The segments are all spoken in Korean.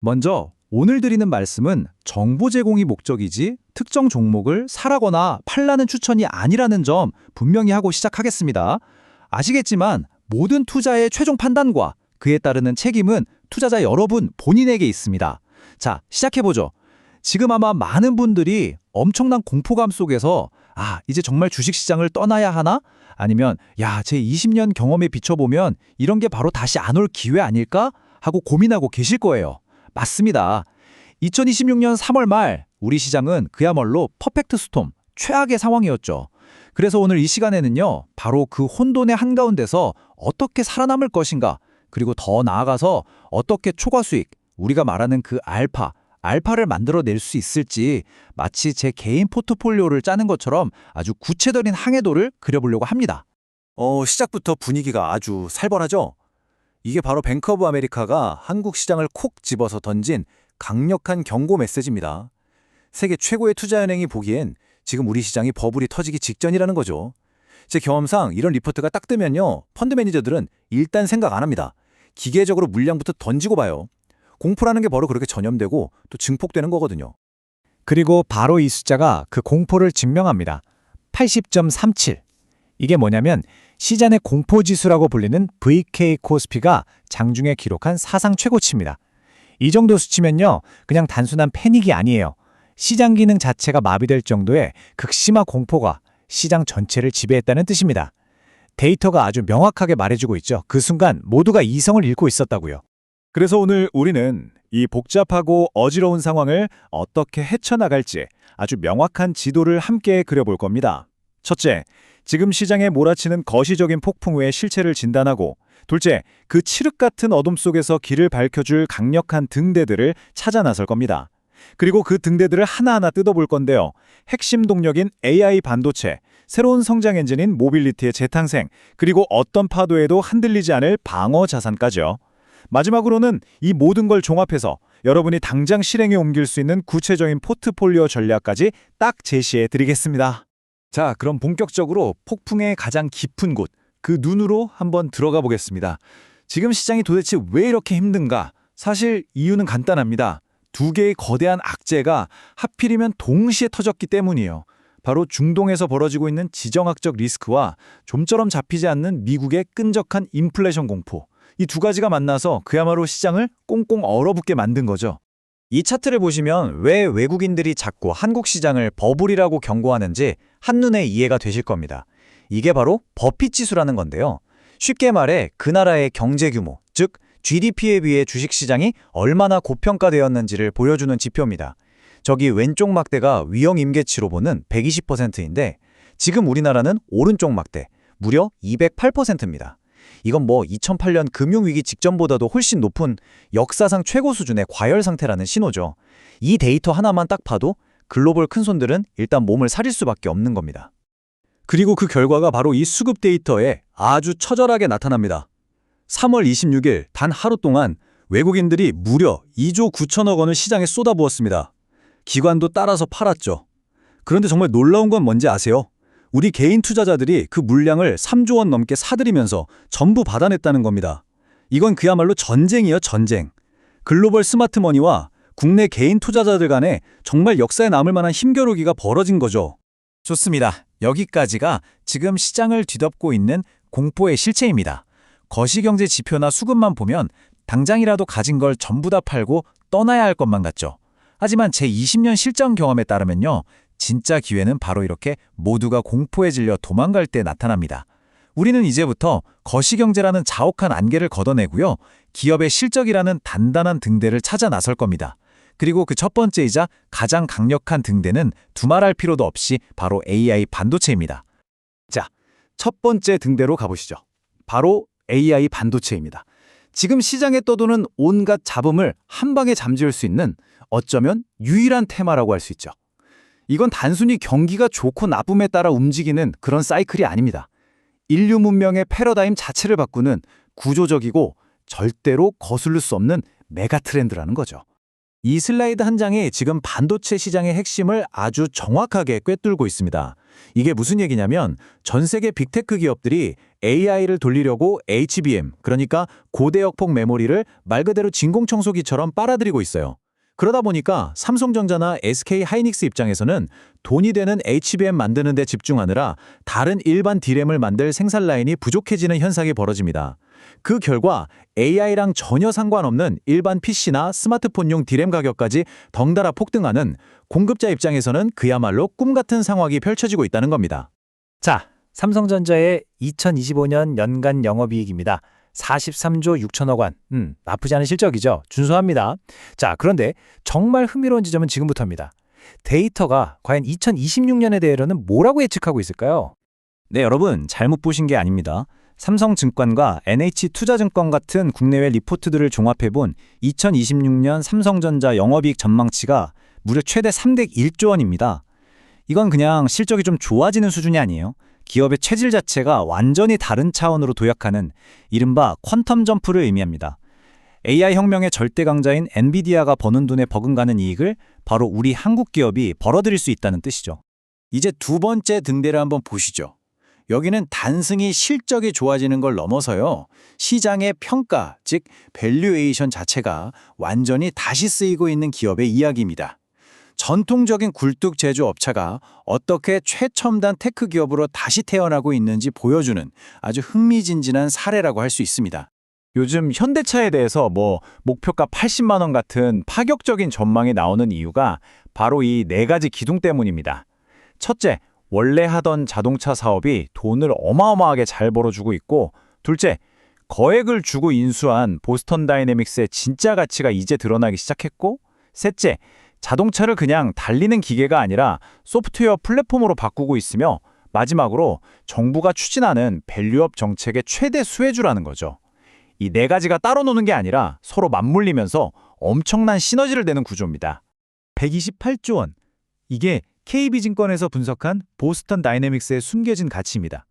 먼저 오늘 드리는 말씀은 정보 제공이 목적이지 특정 종목을 사라거나 팔라는 추천이 아니라는 점 분명히 하고 시작하겠습니다. 아시겠지만 모든 투자의 최종 판단과 그에 따르는 책임은 투자자 여러분 본인에게 있습니다. 자, 시작해보죠. 지금 아마 많은 분들이 엄청난 공포감 속에서 이제 정말 주식시장을 떠나야 하나? 아니면 제 20년 경험에 비춰보면 이런 게 바로 다시 안 올 기회 아닐까? 하고 고민하고 계실 거예요. 맞습니다. 2026년 3월 말 우리 시장은 그야말로 퍼펙트 스톰, 최악의 상황이었죠. 그래서 오늘 이 시간에는요, 바로 그 혼돈의 한가운데서 어떻게 살아남을 것인가, 그리고 더 나아가서 어떻게 초과 수익, 우리가 말하는 그 알파를 만들어낼 수 있을지 마치 제 개인 포트폴리오를 짜는 것처럼 아주 구체적인 항해도를 그려보려고 합니다. 시작부터 분위기가 아주 살벌하죠? 이게 바로 뱅크 오브 아메리카가 한국 시장을 콕 집어서 던진 강력한 경고 메시지입니다. 세계 최고의 투자은행이 보기엔 지금 우리 시장이 버블이 터지기 직전이라는 거죠. 제 경험상 이런 리포트가 딱 뜨면요, 펀드 매니저들은 일단 생각 안 합니다. 기계적으로 물량부터 던지고 봐요. 공포라는 게 바로 그렇게 전염되고 또 증폭되는 거거든요. 그리고 바로 이 숫자가 그 공포를 증명합니다. 80.37. 이게 뭐냐면 시장의 공포지수라고 불리는 VK 코스피가 장중에 기록한 사상 최고치입니다. 이 정도 수치면요, 그냥 단순한 패닉이 아니에요. 시장 기능 자체가 마비될 정도의 극심한 공포가 시장 전체를 지배했다는 뜻입니다. 데이터가 아주 명확하게 말해주고 있죠. 그 순간 모두가 이성을 잃고 있었다고요. 그래서 오늘 우리는 이 복잡하고 어지러운 상황을 어떻게 헤쳐나갈지 아주 명확한 지도를 함께 그려볼 겁니다. 첫째, 지금 시장에 몰아치는 거시적인 폭풍우의 실체를 진단하고, 둘째, 그 칠흑 같은 어둠 속에서 길을 밝혀줄 강력한 등대들을 찾아 나설 겁니다. 그리고 그 등대들을 하나하나 뜯어볼 건데요. 핵심 동력인 AI 반도체, 새로운 성장 엔진인 모빌리티의 재탄생, 그리고 어떤 파도에도 흔들리지 않을 방어 자산까지요. 마지막으로는 이 모든 걸 종합해서 여러분이 당장 실행에 옮길 수 있는 구체적인 포트폴리오 전략까지 딱 제시해 드리겠습니다. 자, 그럼 본격적으로 폭풍의 가장 깊은 곳, 그 눈으로 한번 들어가 보겠습니다. 지금 시장이 도대체 왜 이렇게 힘든가? 사실 이유는 간단합니다. 두 개의 거대한 악재가 하필이면 동시에 터졌기 때문이에요. 바로 중동에서 벌어지고 있는 지정학적 리스크와 좀처럼 잡히지 않는 미국의 끈적한 인플레이션 공포. 이 두 가지가 만나서 그야말로 시장을 꽁꽁 얼어붙게 만든 거죠. 이 차트를 보시면 왜 외국인들이 자꾸 한국 시장을 버블이라고 경고하는지 한눈에 이해가 되실 겁니다. 이게 바로 버핏 지수라는 건데요. 쉽게 말해 그 나라의 경제 규모, 즉 GDP에 비해 주식시장이 얼마나 고평가되었는지를 보여주는 지표입니다. 저기 왼쪽 막대가 위험 임계치로 보는 120%인데 지금 우리나라는 오른쪽 막대, 무려 208%입니다. 이건 2008년 금융위기 직전보다도 훨씬 높은 역사상 최고 수준의 과열 상태라는 신호죠. 이 데이터 하나만 딱 봐도 글로벌 큰손들은 일단 몸을 사릴 수밖에 없는 겁니다. 그리고 그 결과가 바로 이 수급 데이터에 아주 처절하게 나타납니다. 3월 26일 단 하루 동안 외국인들이 무려 2조 9천억 원을 시장에 쏟아부었습니다. 기관도 따라서 팔았죠. 그런데 정말 놀라운 건 뭔지 아세요? 우리 개인 투자자들이 그 물량을 3조 원 넘게 사들이면서 전부 받아냈다는 겁니다. 이건 그야말로 전쟁이에요, 전쟁. 글로벌 스마트머니와 국내 개인 투자자들 간에 정말 역사에 남을 만한 힘겨루기가 벌어진 거죠. 좋습니다. 여기까지가 지금 시장을 뒤덮고 있는 공포의 실체입니다. 거시경제 지표나 수급만 보면 당장이라도 가진 걸 전부 다 팔고 떠나야 할 것만 같죠. 하지만 제 20년 실전 경험에 따르면요, 진짜 기회는 바로 이렇게 모두가 공포에 질려 도망갈 때 나타납니다. 우리는 이제부터 거시경제라는 자욱한 안개를 걷어내고요, 기업의 실적이라는 단단한 등대를 찾아 나설 겁니다. 그리고 그 첫 번째이자 가장 강력한 등대는 두말할 필요도 없이 바로 AI 반도체입니다. 자, 첫 번째 등대로 가보시죠. 바로 AI 반도체입니다. 지금 시장에 떠도는 온갖 잡음을 한 방에 잠재울 수 있는 어쩌면 유일한 테마라고 할 수 있죠. 이건 단순히 경기가 좋고 나쁨에 따라 움직이는 그런 사이클이 아닙니다. 인류 문명의 패러다임 자체를 바꾸는 구조적이고 절대로 거슬릴 수 없는 메가 트렌드라는 거죠. 이 슬라이드 한 장이 지금 반도체 시장의 핵심을 아주 정확하게 꿰뚫고 있습니다. 이게 무슨 얘기냐면 전 세계 빅테크 기업들이 AI를 돌리려고 HBM, 그러니까 고대역폭 메모리를 말 그대로 진공청소기처럼 빨아들이고 있어요. 그러다 보니까 삼성전자나 SK 하이닉스 입장에서는 돈이 되는 HBM 만드는 데 집중하느라 다른 일반 D램을 만들 생산 라인이 부족해지는 현상이 벌어집니다. 그 결과 AI랑 전혀 상관없는 일반 PC나 스마트폰용 D램 가격까지 덩달아 폭등하는, 공급자 입장에서는 그야말로 꿈 같은 상황이 펼쳐지고 있다는 겁니다. 자, 삼성전자의 2025년 연간 영업이익입니다. 43조 6천억 원. 나쁘지 않은 실적이죠. 준수합니다. 자, 그런데 정말 흥미로운 지점은 지금부터입니다. 데이터가 과연 2026년에 대해서는 뭐라고 예측하고 있을까요? 네, 여러분 잘못 보신 게 아닙니다. 삼성증권과 NH투자증권 같은 국내외 리포트들을 종합해본 2026년 삼성전자 영업이익 전망치가 무려 최대 301조 원입니다. 이건 그냥 실적이 좀 좋아지는 수준이 아니에요. 기업의 체질 자체가 완전히 다른 차원으로 도약하는 이른바 퀀텀 점프를 의미합니다. AI 혁명의 절대 강자인 엔비디아가 버는 돈에 버금가는 이익을 바로 우리 한국 기업이 벌어들일 수 있다는 뜻이죠. 이제 두 번째 등대를 한번 보시죠. 여기는 단순히 실적이 좋아지는 걸 넘어서요, 시장의 평가, 즉 밸류에이션 자체가 완전히 다시 쓰이고 있는 기업의 이야기입니다. 전통적인 굴뚝 제조업체가 어떻게 최첨단 테크 기업으로 다시 태어나고 있는지 보여주는 아주 흥미진진한 사례라고 할 수 있습니다. 요즘 현대차에 대해서 목표가 80만 원 같은 파격적인 전망이 나오는 이유가 바로 이 네 가지 기둥 때문입니다. 첫째, 원래 하던 자동차 사업이 돈을 어마어마하게 잘 벌어주고 있고, 둘째, 거액을 주고 인수한 보스턴 다이내믹스의 진짜 가치가 이제 드러나기 시작했고, 셋째, 자동차를 그냥 달리는 기계가 아니라 소프트웨어 플랫폼으로 바꾸고 있으며, 마지막으로 정부가 추진하는 밸류업 정책의 최대 수혜주라는 거죠. 이 네 가지가 따로 노는 게 아니라 서로 맞물리면서 엄청난 시너지를 내는 구조입니다. 128조 원. 이게 KB증권에서 분석한 보스턴 다이내믹스의 숨겨진 가치입니다.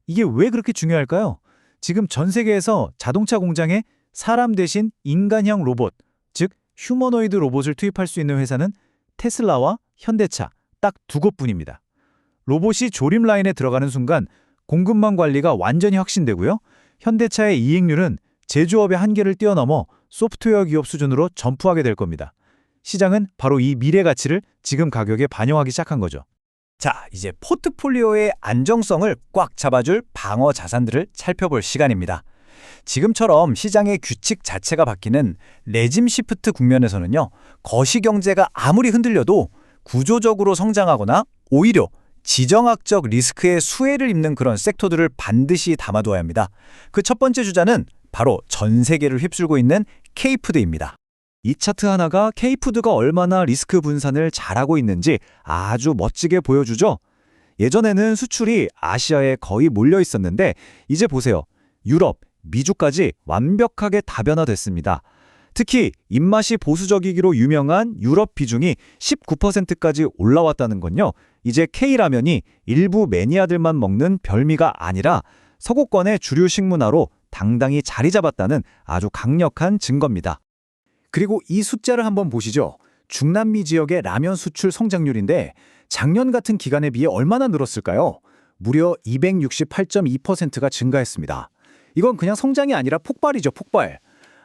이게 왜 그렇게 중요할까요? 지금 전 세계에서 자동차 공장에 사람 대신 인간형 로봇, 즉 휴머노이드 로봇을 투입할 수 있는 회사는 테슬라와 현대차 딱 두 곳뿐입니다. 로봇이 조립 라인에 들어가는 순간 공급망 관리가 완전히 혁신되고요, 현대차의 이익률은 제조업의 한계를 뛰어넘어 소프트웨어 기업 수준으로 점프하게 될 겁니다. 시장은 바로 이 미래 가치를 지금 가격에 반영하기 시작한 거죠. 자, 이제 포트폴리오의 안정성을 꽉 잡아줄 방어 자산들을 살펴볼 시간입니다. 지금처럼 시장의 규칙 자체가 바뀌는 레짐 시프트 국면에서는요, 거시경제가 아무리 흔들려도 구조적으로 성장하거나 오히려 지정학적 리스크의 수혜를 입는 그런 섹터들을 반드시 담아둬야 합니다. 그 첫 번째 주자는 바로 전 세계를 휩쓸고 있는 K푸드입니다. 이 차트 하나가 K푸드가 얼마나 리스크 분산을 잘하고 있는지 아주 멋지게 보여주죠. 예전에는 수출이 아시아에 거의 몰려 있었는데 이제 보세요. 유럽, 미주까지 완벽하게 다변화됐습니다. 특히 입맛이 보수적이기로 유명한 유럽 비중이 19%까지 올라왔다는 건요, 이제 K라면이 일부 매니아들만 먹는 별미가 아니라 서구권의 주류 식문화로 당당히 자리 잡았다는 아주 강력한 증거입니다. 그리고 이 숫자를 한번 보시죠. 중남미 지역의 라면 수출 성장률인데 작년 같은 기간에 비해 얼마나 늘었을까요? 무려 268.2%가 증가했습니다. 이건 그냥 성장이 아니라 폭발이죠, 폭발.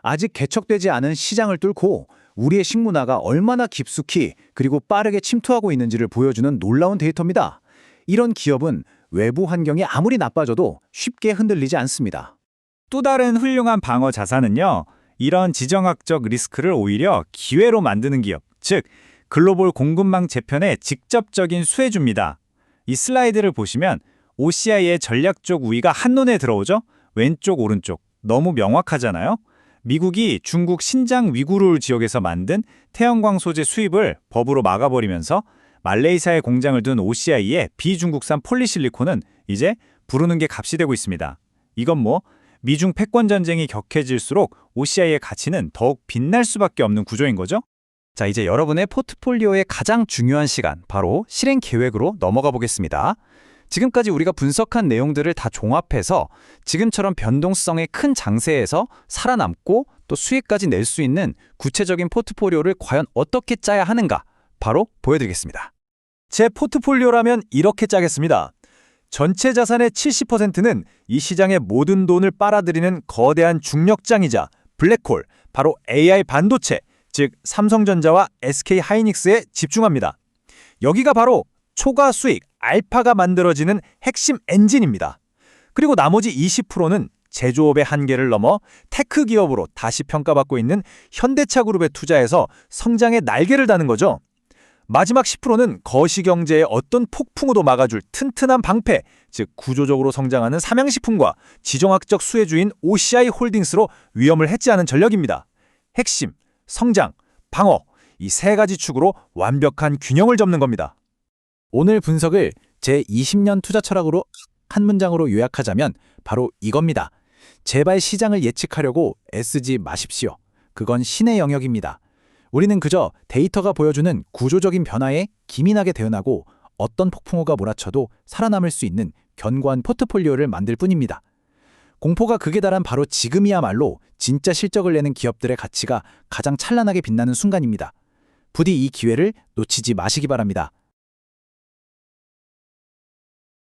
아직 개척되지 않은 시장을 뚫고 우리의 식문화가 얼마나 깊숙이 그리고 빠르게 침투하고 있는지를 보여주는 놀라운 데이터입니다. 이런 기업은 외부 환경이 아무리 나빠져도 쉽게 흔들리지 않습니다. 또 다른 훌륭한 방어 자산은요, 이런 지정학적 리스크를 오히려 기회로 만드는 기업, 즉 글로벌 공급망 재편의 직접적인 수혜주입니다. 이 슬라이드를 보시면 OCI의 전략적 우위가 한눈에 들어오죠? 왼쪽, 오른쪽. 너무 명확하잖아요? 미국이 중국 신장 위구르 지역에서 만든 태양광 소재 수입을 법으로 막아버리면서 말레이시아에 공장을 둔 OCI의 비중국산 폴리실리콘은 이제 부르는 게 값이 되고 있습니다. 이건 미중 패권 전쟁이 격해질수록 OCI의 가치는 더욱 빛날 수밖에 없는 구조인 거죠? 자, 이제 여러분의 포트폴리오의 가장 중요한 시간, 바로 실행 계획으로 넘어가 보겠습니다. 지금까지 우리가 분석한 내용들을 다 종합해서 지금처럼 변동성의 큰 장세에서 살아남고 또 수익까지 낼 수 있는 구체적인 포트폴리오를 과연 어떻게 짜야 하는가, 바로 보여드리겠습니다. 제 포트폴리오라면 이렇게 짜겠습니다. 전체 자산의 70%는 이 시장의 모든 돈을 빨아들이는 거대한 중력장이자 블랙홀, 바로 AI 반도체, 즉 삼성전자와 SK 하이닉스에 집중합니다. 여기가 바로 초과 수익, 알파가 만들어지는 핵심 엔진입니다. 그리고 나머지 20%는 제조업의 한계를 넘어 테크 기업으로 다시 평가받고 있는 현대차 그룹에 투자해서 성장의 날개를 다는 거죠. 마지막 10%는 거시경제의 어떤 폭풍우도 막아줄 튼튼한 방패, 즉 구조적으로 성장하는 삼양식품과 지정학적 수혜주인 OCI 홀딩스로 위험을 해지하는 전략입니다. 핵심, 성장, 방어, 이 세 가지 축으로 완벽한 균형을 잡는 겁니다. 오늘 분석을 제 20년 투자 철학으로 한 문장으로 요약하자면 바로 이겁니다. 제발 시장을 예측하려고 애쓰지 마십시오. 그건 신의 영역입니다. 우리는 그저 데이터가 보여주는 구조적인 변화에 기민하게 대응하고 어떤 폭풍우가 몰아쳐도 살아남을 수 있는 견고한 포트폴리오를 만들 뿐입니다. 공포가 극에 달한 바로 지금이야말로 진짜 실적을 내는 기업들의 가치가 가장 찬란하게 빛나는 순간입니다. 부디 이 기회를 놓치지 마시기 바랍니다.